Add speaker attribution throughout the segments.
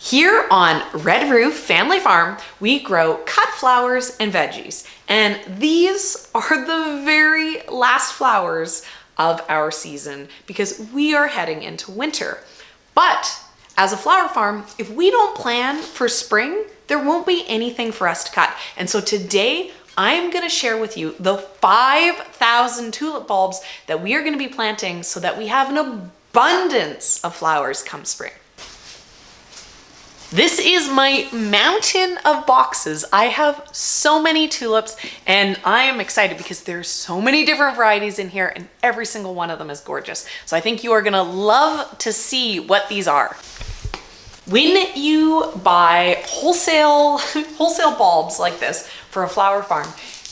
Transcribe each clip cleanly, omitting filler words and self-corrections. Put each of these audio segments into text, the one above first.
Speaker 1: Here on Red Roof Family Farm, we grow cut flowers and veggies. And these are the very last flowers of our season because we are heading into winter. But as a flower farm, if we don't plan for spring, there won't be anything for us to cut. And so today, I'm gonna share with you the 5,000 tulip bulbs that we are gonna be planting so that we have an abundance of flowers come spring. This is my mountain of boxes. I have so many tulips and I am excited because there's so many different varieties in here and every single one of them is gorgeous. So I think you are gonna love to see what these are. When you buy wholesale bulbs like this for a flower farm,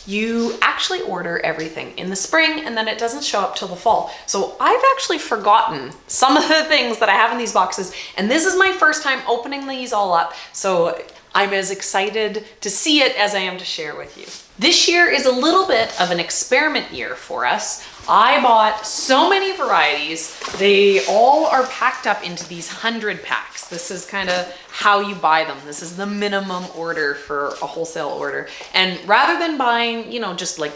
Speaker 1: you actually order everything in the spring and then it doesn't show up till the fall. So I've actually forgotten some of the things that I have in these boxes, and this is my first time opening these all up, so I'm as excited to see it as I am to share with you. This year is a little bit of an experiment year for us. I bought so many varieties. They all are packed up into these 100 packs. This is kind of how you buy them. This is the minimum order for a wholesale order. And rather than buying, just like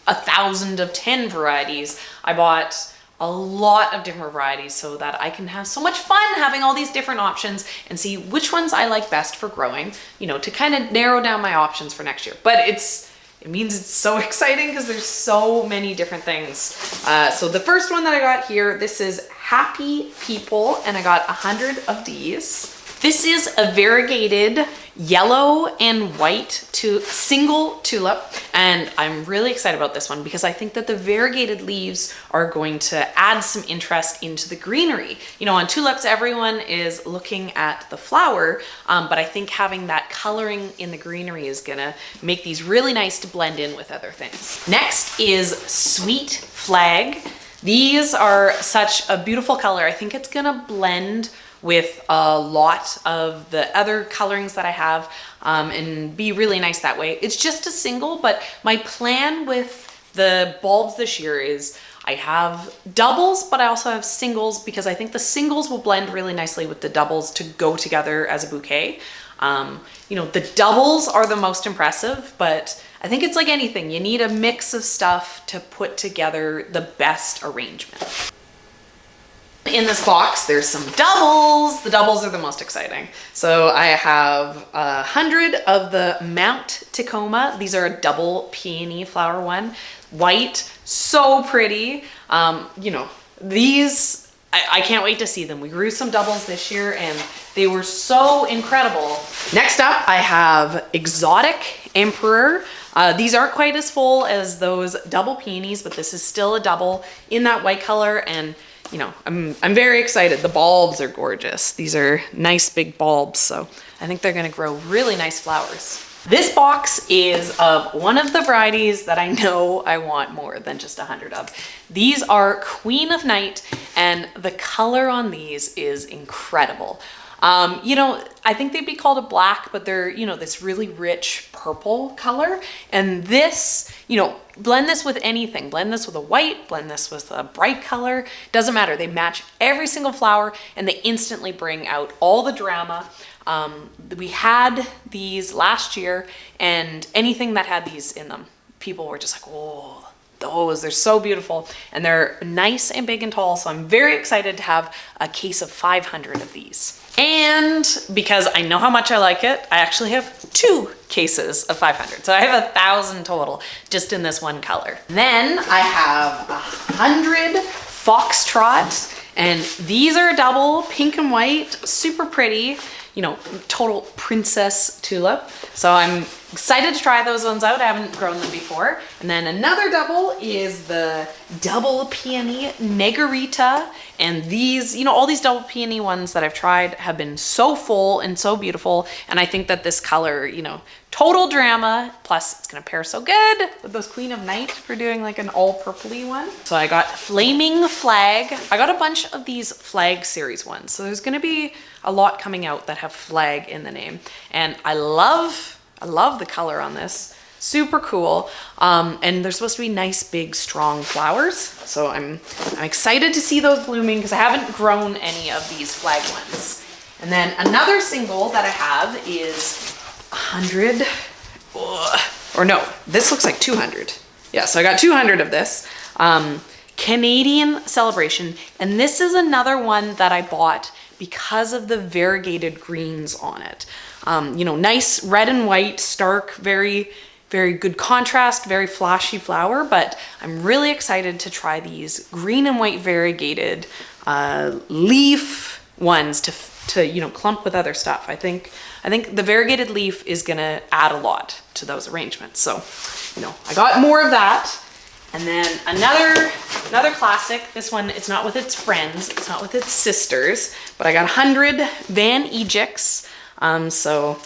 Speaker 1: 1,000 of 10 varieties, I bought a lot of different varieties so that I can have so much fun having all these different options and see which ones I like best for growing, to kind of narrow down my options for next year. But it means it's so exciting because there's so many different things. So the first one that I got here, this is Happy People, and I got 100 of these. This is a variegated yellow and white single tulip, and I'm really excited about this one because I think that the variegated leaves are going to add some interest into the greenery. On tulips, everyone is looking at the flower, but I think having that coloring in the greenery is gonna make these really nice to blend in with other things. Next is Sweet Flag. These are such a beautiful color. I think it's gonna blend with a lot of the other colorings that I have and be really nice that way. It's just a single, but my plan with the bulbs this year is I have doubles, but I also have singles because I think the singles will blend really nicely with the doubles to go together as a bouquet. The doubles are the most impressive, but I think it's like anything. You need a mix of stuff to put together the best arrangement. In this box, there's some doubles. The doubles are the most exciting. So I have 100 of the Mount Tacoma. These are a double peony flower one. White, so pretty. These, I can't wait to see them. We grew some doubles this year and they were so incredible. Next up, I have Exotic Emperor. These aren't quite as full as those double peonies, but this is still a double in that white color, and I'm very excited. The bulbs are gorgeous. These are nice big bulbs, so I think they're gonna grow really nice flowers. This box is of one of the varieties that I know I want more than just 100 of. These are Queen of Night, and the color on these is incredible. I think they'd be called a black, but they're, this really rich purple color. And this, blend this with anything. Blend this with a white, blend this with a bright color. Doesn't matter. They match every single flower and they instantly bring out all the drama. We had these last year, and anything that had these in them, people were just like, oh, they're so beautiful, and they're nice and big and tall. So I'm very excited to have a case of 500 of these. And because I know how much I like it, I actually have 2 cases of 500. So I have 1,000 total just in this one color. Then I have 100 Foxtrot, and these are a double, pink and white, super pretty, total princess tulip. So I'm excited to try those ones out. I haven't grown them before. And then another double is the double peony Negrita. And these, all these double peony ones that I've tried have been so full and so beautiful. And I think that this color, total drama, plus it's gonna pair so good with those Queen of Night for doing like an all purpley one. So I got Flaming Flag. I got a bunch of these flag series ones. So there's gonna be a lot coming out that have flag in the name. And I love the color on this. Super cool. And they're supposed to be nice, big, strong flowers. So I'm excited to see those blooming because I haven't grown any of these flag ones. And then another single that I have is 100, or no, this looks like 200. Yeah, so I got 200 of this. Canadian Celebration. And this is another one that I bought because of the variegated greens on it. You know, nice red and white, stark, very good contrast, very flashy flower, but I'm really excited to try these green and white variegated leaf ones to you know, clump with other stuff. I think the variegated leaf is gonna add a lot to those arrangements. So, you know, I got more of that. And then another classic. This one, it's not with its friends, it's not with its sisters, but I got 100 Van Ejects. So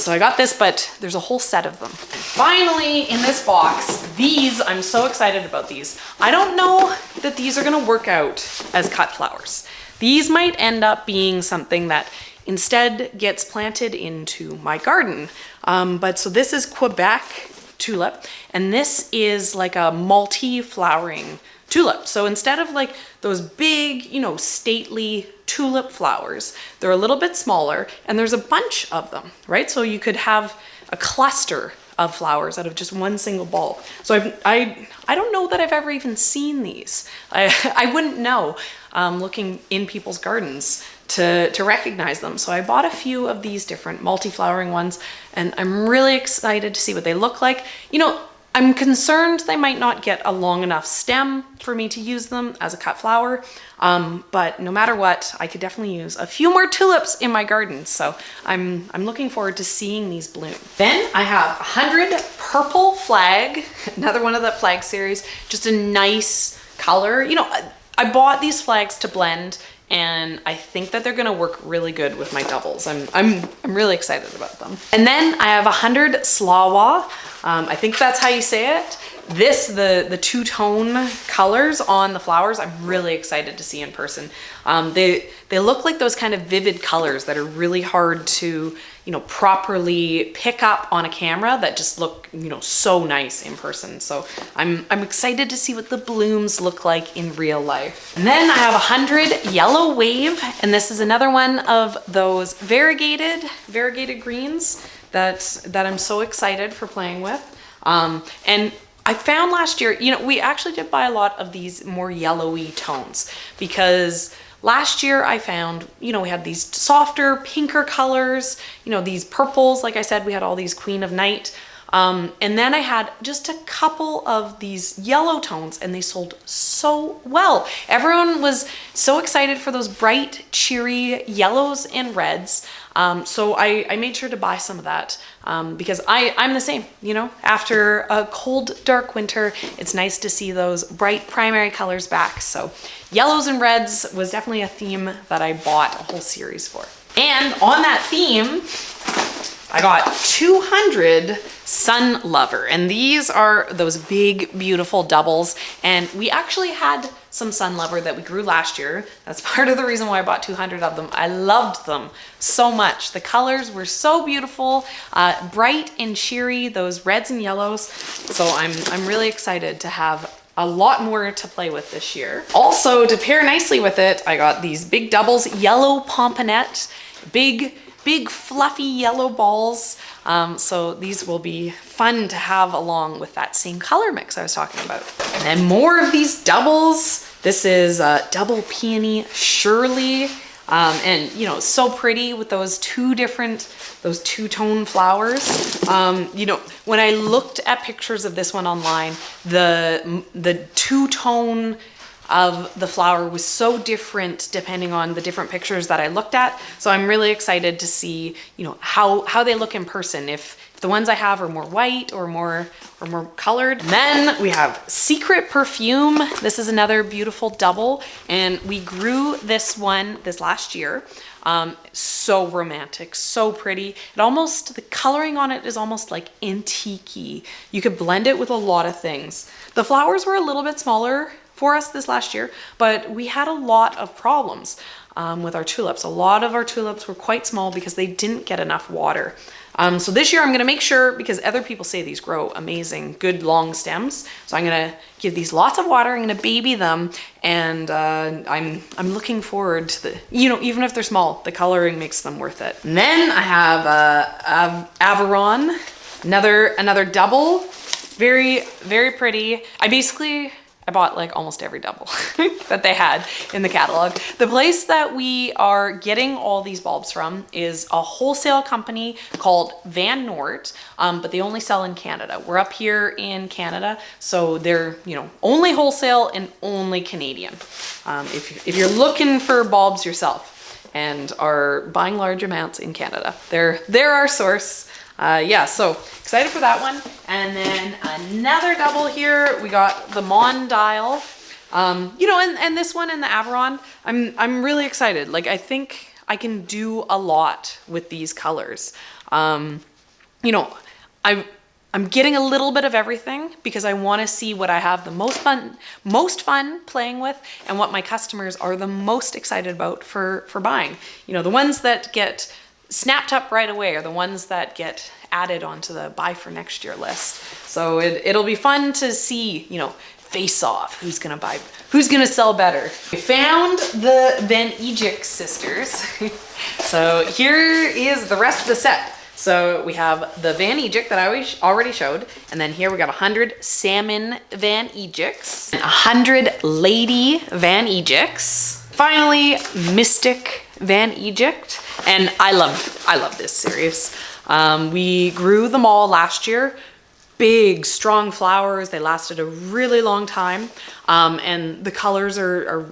Speaker 1: I got this, but there's a whole set of them. And finally, in this box, these, I'm so excited about these. I don't know that these are gonna work out as cut flowers. These might end up being something that instead gets planted into my garden. But so this is Quebec tulip, and this is like a multi-flowering tulip. So instead of like those big, you know, stately tulip flowers, they're a little bit smaller, and there's a bunch of them, right? So you could have a cluster of flowers out of just one single bulb. So I don't know that I've ever even seen these. I wouldn't know looking in people's gardens to recognize them. So I bought a few of these different multi-flowering ones, and I'm really excited to see what they look like. You know, I'm concerned they might not get a long enough stem for me to use them as a cut flower, but no matter what, I could definitely use a few more tulips in my garden. So I'm looking forward to seeing these bloom. Then I have 100 Purple Flag, another one of the flag series, just a nice color. You know, I bought these flags to blend, and I think that they're gonna work really good with my doubles. I'm really excited about them. And then I have 100 Slawa. I think that's how you say it. The two-tone colors on the flowers, I'm really excited to see in person. They look like those kind of vivid colors that are really hard to, you know, properly pick up on a camera, that just look, you know, so nice in person. So I'm excited to see what the blooms look like in real life. And then I have 100 Yellow Wave, and this is another one of those variegated greens that I'm so excited for playing with. And I found last year, you know, we actually did buy a lot of these more yellowy tones, because last year I found, you know, we had these softer, pinker colors, you know, these purples. Like I said, we had all these Queen of Night. And then I had just a couple of these yellow tones, and they sold so well. Everyone was so excited for those bright, cheery yellows and reds. So I made sure to buy some of that because I'm the same, you know, after a cold, dark winter, it's nice to see those bright primary colors back. So yellows and reds was definitely a theme that I bought a whole series for. And on that theme, I got 200 Sun Lover, and these are those big, beautiful doubles. And we actually had some Sun Lover that we grew last year. That's part of the reason why I bought 200 of them. I loved them so much. The colors were so beautiful, bright and cheery, those reds and yellows. So I'm really excited to have a lot more to play with this year. Also, to pair nicely with it, I got these big doubles, Yellow Pomponette, big fluffy yellow balls. So these will be fun to have along with that same color mix I was talking about. And then more of these doubles. This is Double Peony Shirley. And you know, so pretty with those two-tone flowers. You know, when I looked at pictures of this one online, the two-tone of the flower was so different depending on the different pictures that I looked at. So I'm really excited to see, you know, how they look in person, if the ones I have are more white or more colored. And then we have Secret Perfume. This is another beautiful double, and we grew this one this last year. So romantic, so pretty. The coloring on it is almost like antique-y. You could blend it with a lot of things. The flowers were a little bit smaller for us this last year, but we had a lot of problems with our tulips. A lot of our tulips were quite small because they didn't get enough water. So this year I'm gonna make sure, because other people say these grow amazing, good long stems. So I'm gonna give these lots of water, I'm gonna baby them, and I'm looking forward to the, you know, even if they're small, the coloring makes them worth it. And then I have Avaron, another double, very, very pretty. I bought like almost every double that they had in the catalog. The place that we are getting all these bulbs from is a wholesale company called Van Noort, but they only sell in Canada. We're up here in Canada, so they're, you know, only wholesale and only Canadian. If you're looking for bulbs yourself and are buying large amounts in Canada, they're our source. Yeah, so excited for that one. And then another double here, we got the Mondial, you know, and this one and the Avaron. I'm really excited. Like, I think I can do a lot with these colors. You know, I'm getting a little bit of everything because I want to see what I have the most fun playing with, and what my customers are the most excited about for buying. You know, the ones that get snapped up right away are the ones that get added onto the buy for next year list. So it'll be fun to see, you know, face off, who's gonna buy, who's gonna sell better. We found the Van Eyck sisters. So here is the rest of the set. So we have the Van Eyck that I already showed, and then here we got 100 salmon Van Eycks, 100 lady Van Eycks, finally Mystic Van Eyck. And I love this series. We grew them all last year. Big, strong flowers. They lasted a really long time. And the colors are,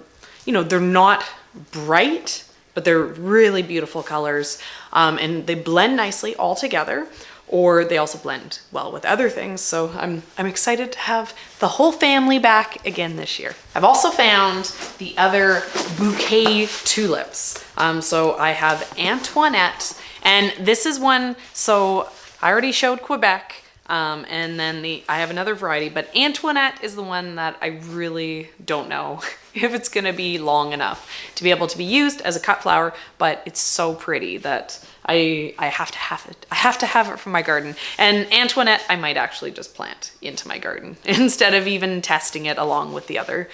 Speaker 1: you know, they're not bright, but they're really beautiful colors. And they blend nicely all together, or they also blend well with other things. So I'm excited to have the whole family back again this year. I've also found the other bouquet tulips. So I have Antoinette, and this is one, so I already showed Quebec, and then I have another variety, but Antoinette is the one that I really don't know if it's gonna be long enough to be able to be used as a cut flower, but it's so pretty that I have to have it. I have to have it for my garden. And Antoinette, I might actually just plant into my garden instead of even testing it along with the other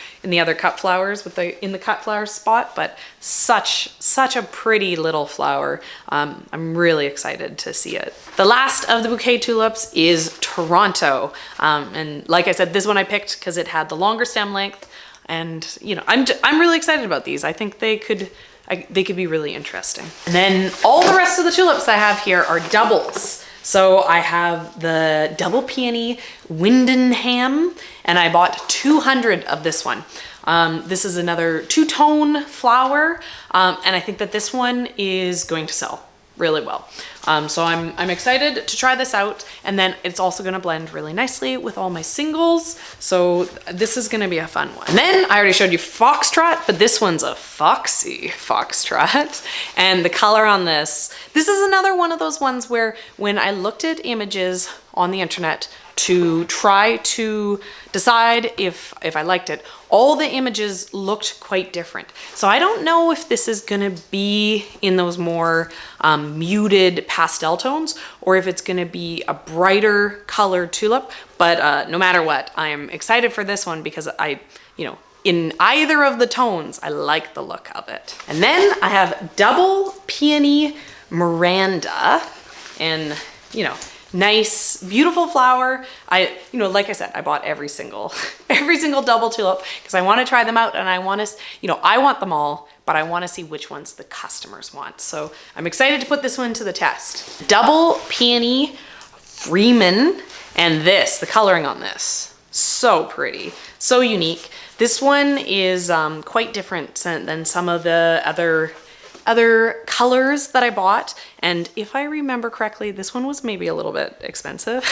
Speaker 1: cut flowers in the cut flower spot. But such a pretty little flower. I'm really excited to see it. The last of the bouquet tulips is Toronto, and like I said, this one I picked because it had the longer stem length. And you know, I'm really excited about these. I think they could be really interesting. And then all the rest of the tulips I have here are doubles. So I have the double peony Windenham, and I bought 200 of this one. This is another two-tone flower, and I think that this one is going to sell really well. So I'm excited to try this out, and then it's also gonna blend really nicely with all my singles. So this is gonna be a fun one. And then I already showed you Foxtrot, but this one's a foxy Foxtrot. And the color on this is another one of those ones where when I looked at images on the internet to try to decide if I liked it, all the images looked quite different. So I don't know if this is gonna be in those more muted pastel tones, or if it's gonna be a brighter colored tulip. But no matter what, I am excited for this one because in either of the tones, I like the look of it. And then I have double peony Miranda, and you know, nice, beautiful flower. Like I said, I bought every single double tulip because I want to try them out, and I want to, I want them all, but I want to see which ones the customers want. So I'm excited to put this one to the test. Double peony Freeman, and the coloring on this, so pretty, so unique. This one is quite different than some of the other colors that I bought, and if I remember correctly, this one was maybe a little bit expensive,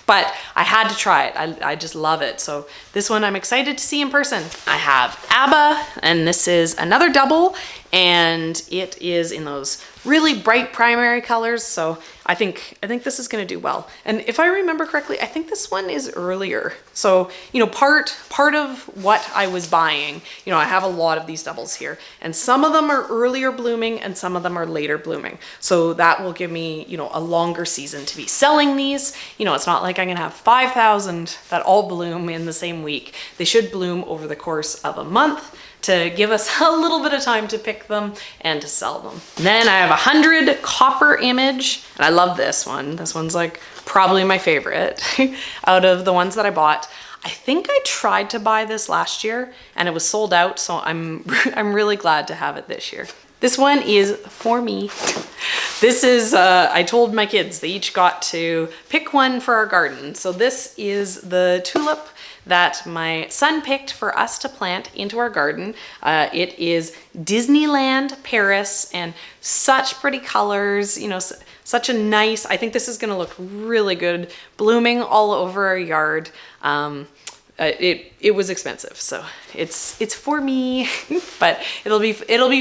Speaker 1: but I had to try it. I just love it. So this one I'm excited to see in person. I have ABBA, and this is another double, and it is in those really bright primary colors. So I think this is going to do well. And if I remember correctly, I think this one is earlier. So, you know, part of what I was buying, you know, I have a lot of these doubles here, and some of them are earlier blooming and some of them are later blooming. So that will give me, you know, a longer season to be selling these. You know, it's not like I'm going to have 5,000 that all bloom in the same week. They should bloom over the course of a month to give us a little bit of time to pick them and to sell them. And then I have 100 copper image, and I love this one. This one's like probably my favorite out of the ones that I bought. I think I tried to buy this last year and it was sold out, so I'm really glad to have it this year. This one is for me. This is, I told my kids they each got to pick one for our garden. So this is the tulip that my son picked for us to plant into our garden. It is Disneyland Paris, and such pretty colors, you know, such a nice, I think this is gonna look really good blooming all over our yard. It was expensive, so it's for me, but it'll be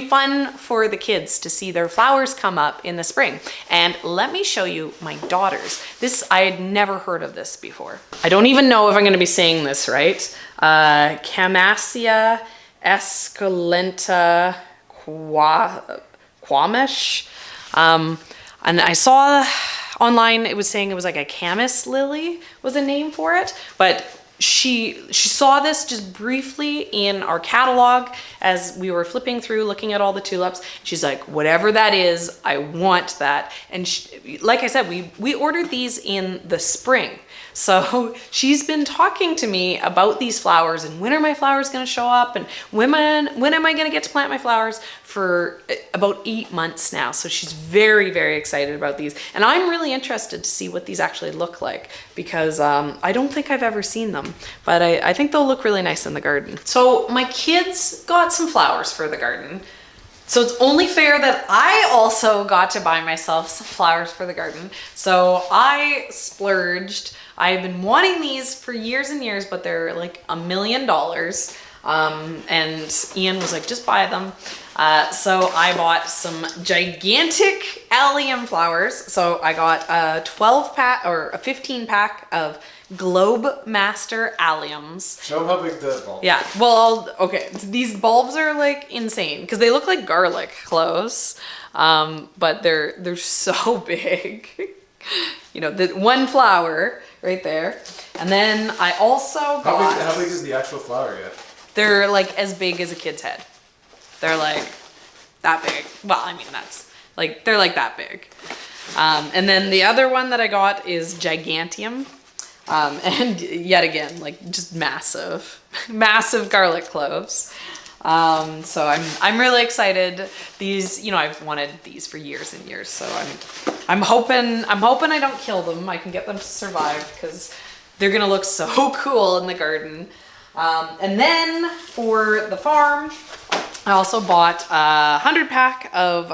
Speaker 1: fun for the kids to see their flowers come up in the spring. And let me show you my daughters. This, I had never heard of this before. I don't even know if I'm going to be saying this right. Camassia esculenta quamish. And I saw online it was saying it was like a camas lily was a name for it, but she saw this just briefly in our catalog as we were flipping through looking at all the tulips. She's like, whatever that is, I want that. And like I said, we ordered these in the spring. So she's been talking to me about these flowers and when are my flowers going to show up and when am I going to get to plant my flowers for about 8 months now. So she's very, very excited about these. And I'm really interested to see what these actually look like because I don't think I've ever seen them, but I think they'll look really nice in the garden. So my kids got some flowers for the garden. So it's only fair that I also got to buy myself some flowers for the garden. So I splurged. I've been wanting these for years and years, but they're like $1 million. And Ian was like, just buy them. So I bought some gigantic allium flowers. So I got a 12 pack or a 15 pack of Globemaster Alliums.
Speaker 2: Show them how big the bulb.
Speaker 1: Yeah, well, okay, these bulbs are like insane because they look like garlic cloves, but they're so big. You know, the one flower right there. And then I also got...
Speaker 2: How big is the actual flower yet?
Speaker 1: They're like as big as a kid's head. They're like that big. Well, I mean, that's like, they're like that big. And then the other one that I got is Gigantium. And yet again, like just massive, massive garlic cloves. So I'm really excited. These, you know, I've wanted these for years and years. So I'm hoping I don't kill them. I can get them to survive because they're gonna look so cool in the garden. And then for the farm, I also bought a 100 pack of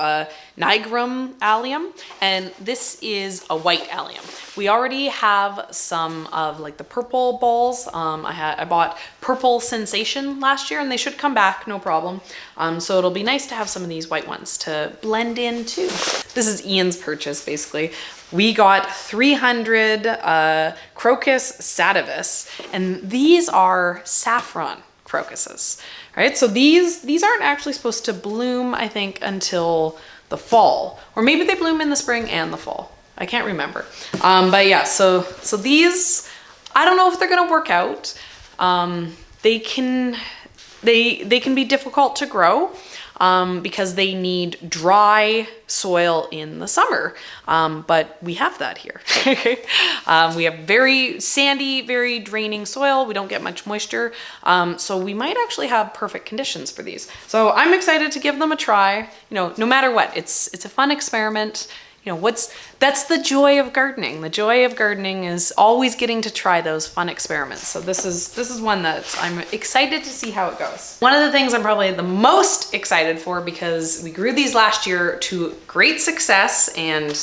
Speaker 1: nigrum allium, and this is a white allium. We already have some of like the purple balls. I bought Purple Sensation last year and they should come back, no problem. So it'll be nice to have some of these white ones to blend in too. This is Ian's purchase basically. We got 300 crocus sativus, and these are saffron crocuses, right? So these aren't actually supposed to bloom, I think, until the fall, or maybe they bloom in the spring and the fall. I can't remember. But yeah, so these, I don't know if they're gonna work out. They can be difficult to grow because they need dry soil in the summer. But we have that here. We have very sandy, very draining soil. We don't get much moisture. So we might actually have perfect conditions for these. So I'm excited to give them a try. You know, no matter what, it's a fun experiment. You know, that's the joy of gardening. The joy of gardening is always getting to try those fun experiments. So this is one that I'm excited to see how it goes. One of the things I'm probably the most excited for, because we grew these last year to great success and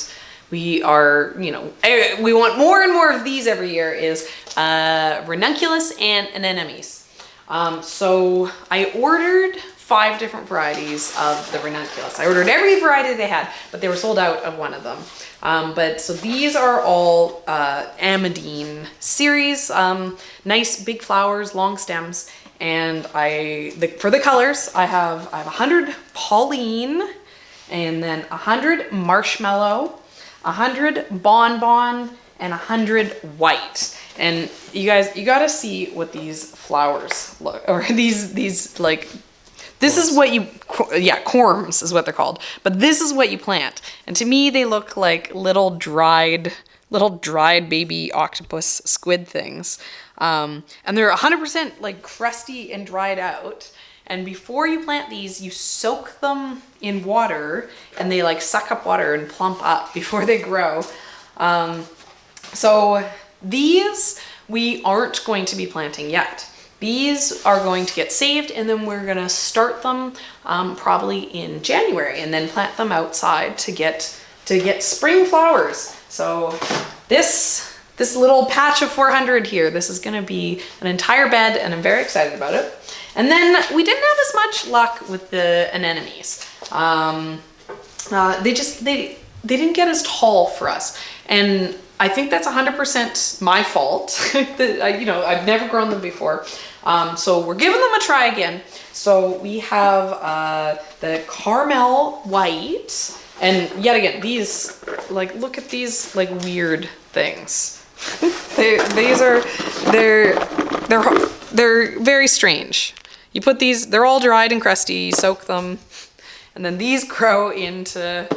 Speaker 1: we are, you know, we want more and more of these every year, is Ranunculus and anemones. So I ordered 5 different varieties of the Ranunculus. I ordered every variety they had, but they were sold out of one of them. So these are all amidine series, nice big flowers, long stems. And for the colors, I have 100 Pauline, and then 100 Marshmallow, 100 Bonbon, and 100 White. And you guys, you gotta see what these flowers look, or these like, this is what you, yeah, corms is what they're called. But this is what you plant. And to me, they look like little dried baby octopus squid things. And they're 100% like crusty and dried out. And before you plant these, you soak them in water, and they like suck up water and plump up before they grow. So these we aren't going to be planting yet. These are going to get saved, and then we're gonna start them probably in January, and then plant them outside to get spring flowers. So this little patch of 400 here, this is gonna be an entire bed, and I'm very excited about it. And then we didn't have as much luck with the anemones. They didn't get as tall for us, and I think that's 100% my fault. I've never grown them before. So we're giving them a try again. So we have the caramel white, and yet again, these, like, look at these like weird things. They're very strange. You put these, they're all dried and crusty, you soak them, and then these grow into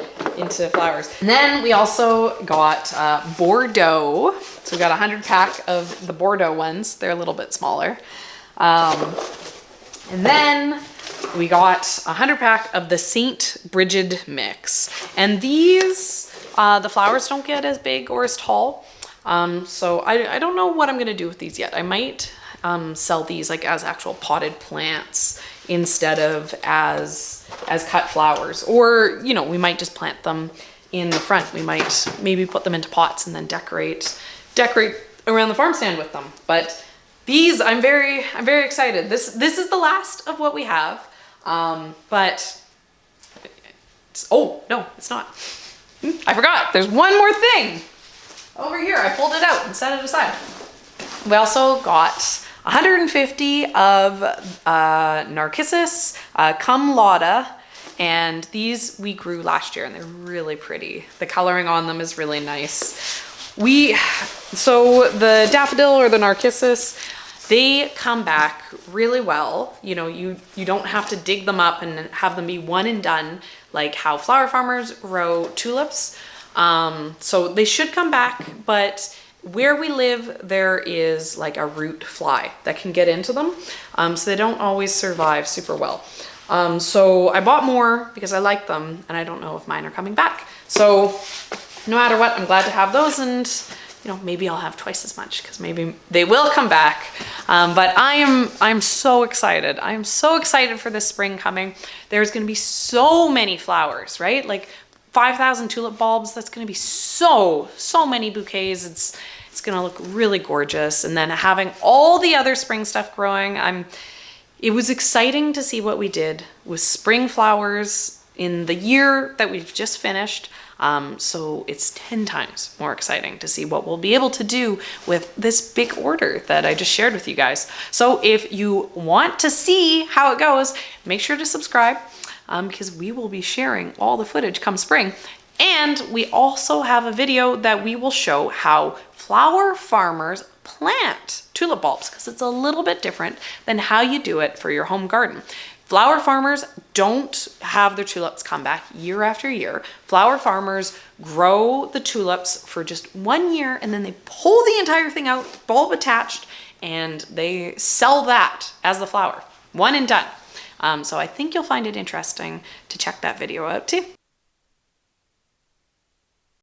Speaker 1: flowers. And then we also got Bordeaux. So we got 100 pack of the Bordeaux ones. They're a little bit smaller. And then we got 100 pack of the Saint Brigid mix. And these, the flowers don't get as big or as tall. So I don't know what I'm gonna do with these yet. I might sell these like as actual potted plants instead of as cut flowers, or we might just plant them in the front. We might maybe put them into pots and then decorate around the farm stand with them. But these, I'm very excited. This is the last of what we have, but oh no, it's not. I forgot, there's one more thing over here. I pulled it out and set it aside. We also got 150 of narcissus, cum lauda, and these we grew last year, and they're really pretty. The coloring on them is really nice. So the daffodil or the narcissus, they come back really well. You don't have to dig them up and have them be one and done like how flower farmers grow tulips. So they should come back, but where we live, there is like a root fly that can get into them. So they don't always survive super well. So I bought more because I like them, and I don't know if mine are coming back. So no matter what, I'm glad to have those, and maybe I'll have twice as much because maybe they will come back. But I'm so excited. I'm so excited for this spring coming. There's gonna be so many flowers, right? Like 5,000 tulip bulbs. That's gonna be so many bouquets. It's gonna look really gorgeous. And then having all the other spring stuff growing, it was exciting to see what we did with spring flowers in the year that we've just finished. So it's 10 times more exciting to see what we'll be able to do with this big order that I just shared with you guys. So if you want to see how it goes, make sure to subscribe, because we will be sharing all the footage come spring. And we also have a video that we will show how flower farmers plant tulip bulbs, because it's a little bit different than how you do it for your home garden. Flower farmers don't have their tulips come back year after year. Flower farmers grow the tulips for just 1 year, and then they pull the entire thing out, bulb attached, and they sell that as the flower. One and done. So I think you'll find it interesting to check that video out too.